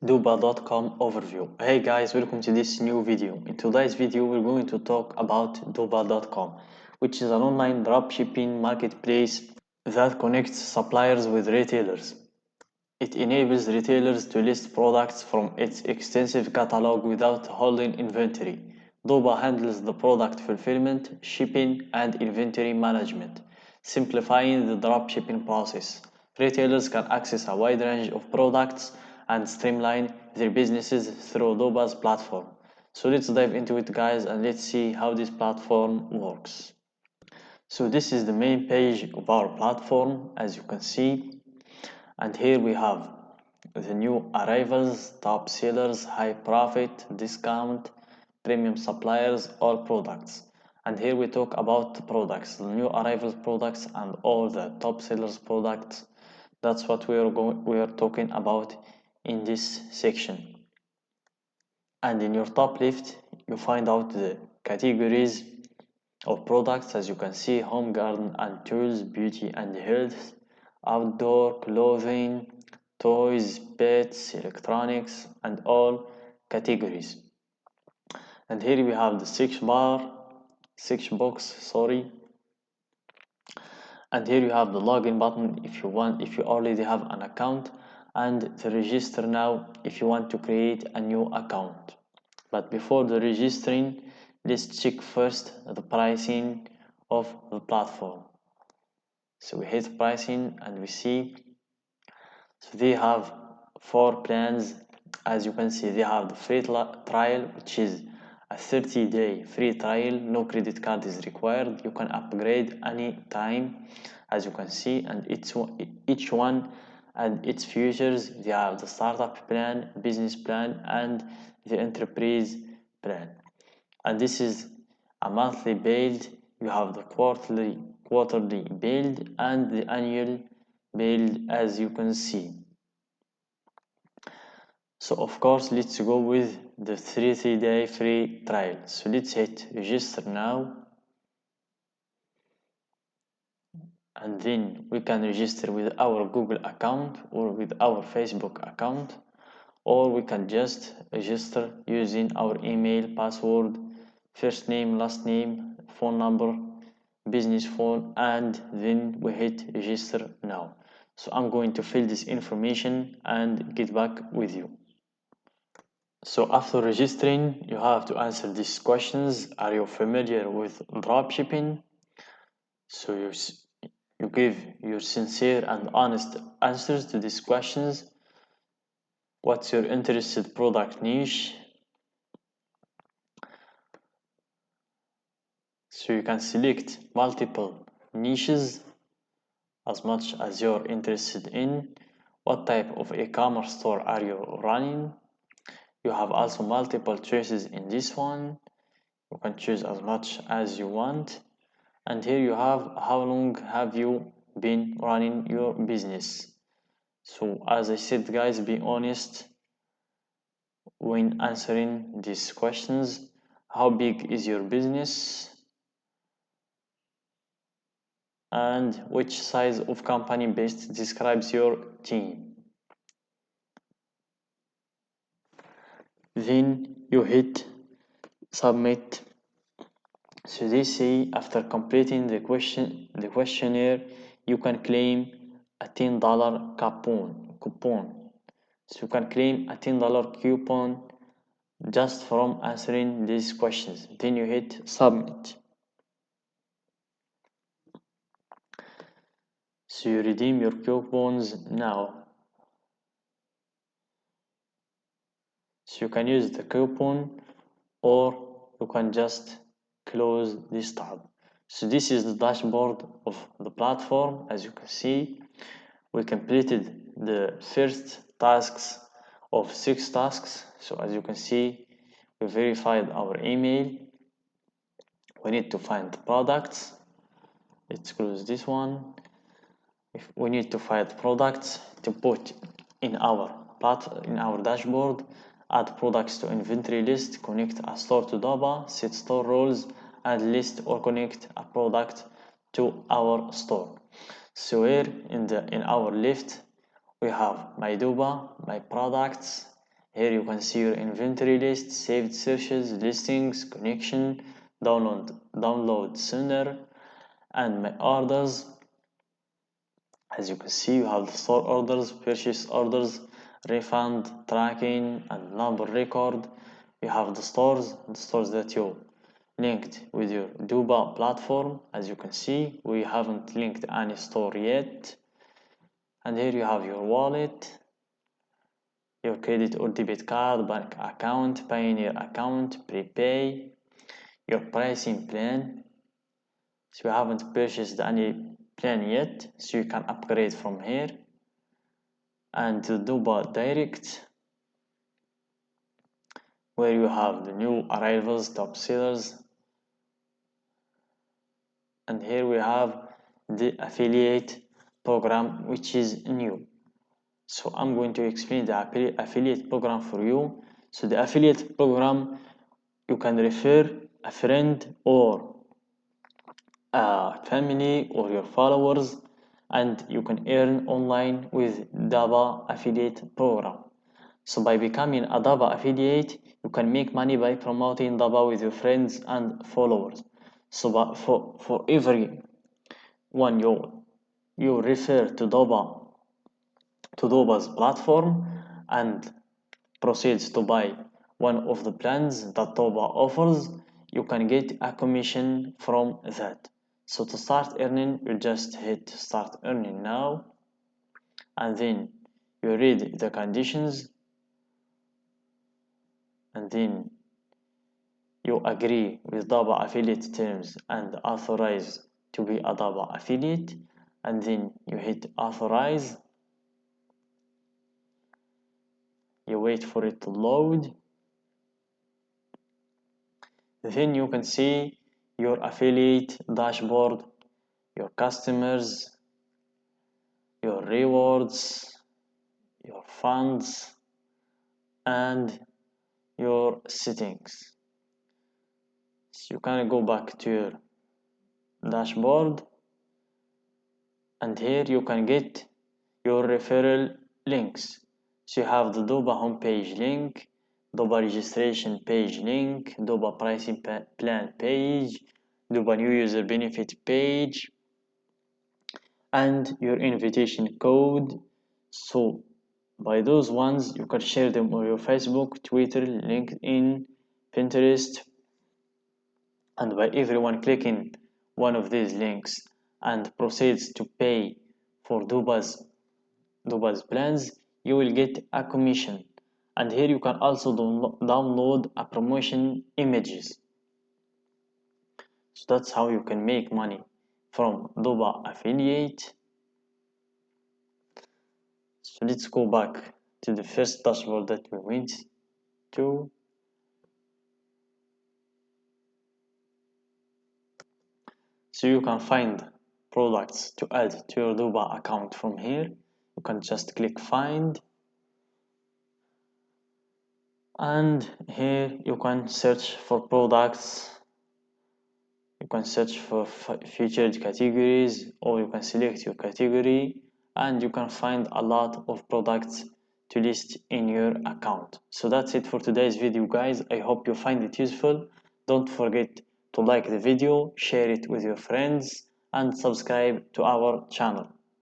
Doba.com overview. Hey guys, welcome to this new video. In today's video, we're going to talk about Doba.com, which is an online dropshipping marketplace that connects suppliers with retailers. It enables retailers to list products from its extensive catalog without holding inventory. Doba handles the product fulfillment, shipping, and inventory management, simplifying the dropshipping process. Retailers can access a wide range of products and streamline their businesses through Doba's platform. So let's dive into it, guys, and let's see how this platform works. So this is the main page of our platform, as you can see, and here we have the new arrivals, top sellers, high profit, discount, premium suppliers, all products. And here we talk about the products, the new arrivals products and all the top sellers products. That's what we are talking about in this section. And in your top left, you find out the categories of products. As you can see, home, garden and tools, beauty and health, outdoor, clothing, toys, pets, electronics, and all categories. And here we have the search box, sorry. And here you have the login button if you already have an account, and the register now if you want to create a new account. But before the registering, let's check first the pricing of the platform. So we hit pricing and we see, so they have 4 plans. As you can see, they have the free trial, which is a 30-day free trial, no credit card is required. You can upgrade any time, as you can see, and each one and its features. They have the startup plan, business plan, and the enterprise plan. And this is a monthly build. You have the quarterly build and the annual build, as you can see. So of course, let's go with the 30-day free trial. So let's hit register now, and then we can register with our Google account or with our Facebook account, or we can just register using our email, password, first name, last name, phone number, business phone, and then we hit register now. So I'm going to fill this information and get back with you. So after registering, you have to answer these questions. Are you familiar with dropshipping? So you give your sincere and honest answers to these questions. What's your interested product niche? So you can select multiple niches as much as you're interested in. What type of e-commerce store are you running? You have also multiple choices in this one. You can choose as much as you want. And here you have how long have you been running your business. So as I said, guys, be honest when answering these questions. How big is your business? And which size of company best describes your team? Then you hit submit. So they say after completing the questionnaire, you can claim a $10 coupon. So you can claim a $10 coupon just from answering these questions. Then you hit submit. So you redeem your coupons now. So you can use the coupon or you can just close this tab. So this is the dashboard of the platform. As you can see, we completed the first tasks of 6 tasks. So as you can see, we verified our email. We need to find products. Let's close this one. If we need to find products to put in our dashboard, add products to inventory list, connect a store to Doba, set store roles, and list or connect a product to our store. So here in our list, we have my Doba, my products, Here you can see your inventory list, saved searches, listings, connection, download sooner, and my orders. As you can see, you have the store orders, purchase orders, refund, tracking, and number record. You have the stores that you linked with your Doba platform. As you can see, we haven't linked any store yet. And here you have your wallet, your credit or debit card, bank account, Pioneer account, prepay, your pricing plan. So you haven't purchased any plan yet, so you can upgrade from here. And the Doba Direct, where you have the new arrivals, top sellers. And here we have the affiliate program, which is new. So I'm going to explain the affiliate program for you. So the affiliate program, you can refer a friend or a family or your followers, and you can earn online with Doba affiliate program. So by becoming a Doba affiliate, you can make money by promoting Doba with your friends and followers. So for every one you refer to Doba's platform and proceeds to buy one of the plans that Doba offers, you can get a commission from that. So to start earning, you just hit start earning now, and then you read the conditions, and then you agree with Doba affiliate terms and authorize to be a Doba affiliate, and then you hit authorize. You wait for it to load. Then you can see your affiliate dashboard, your customers, your rewards, your funds, and your settings. So you can go back to your dashboard, and here you can get your referral links. So you have the Doba homepage link, Doba registration page link, Doba pricing plan page, Doba new user benefit page, and your invitation code. So by those ones, you can share them on your Facebook, Twitter, LinkedIn, Pinterest, and by everyone clicking one of these links and proceeds to pay for Doba's plans, you will get a commission. And here you can also download a promotion images. So that's how you can make money from Doba affiliate. So let's go back to the first dashboard that we went to. So you can find products to add to your Doba account from here. You can just click find, and here you can search for products. You can search for featured categories, or you can select your category, and you can find a lot of products to list in your account. So that's it for today's video, guys. I hope you find it useful. Don't forget to like the video, share it with your friends, and subscribe to our channel.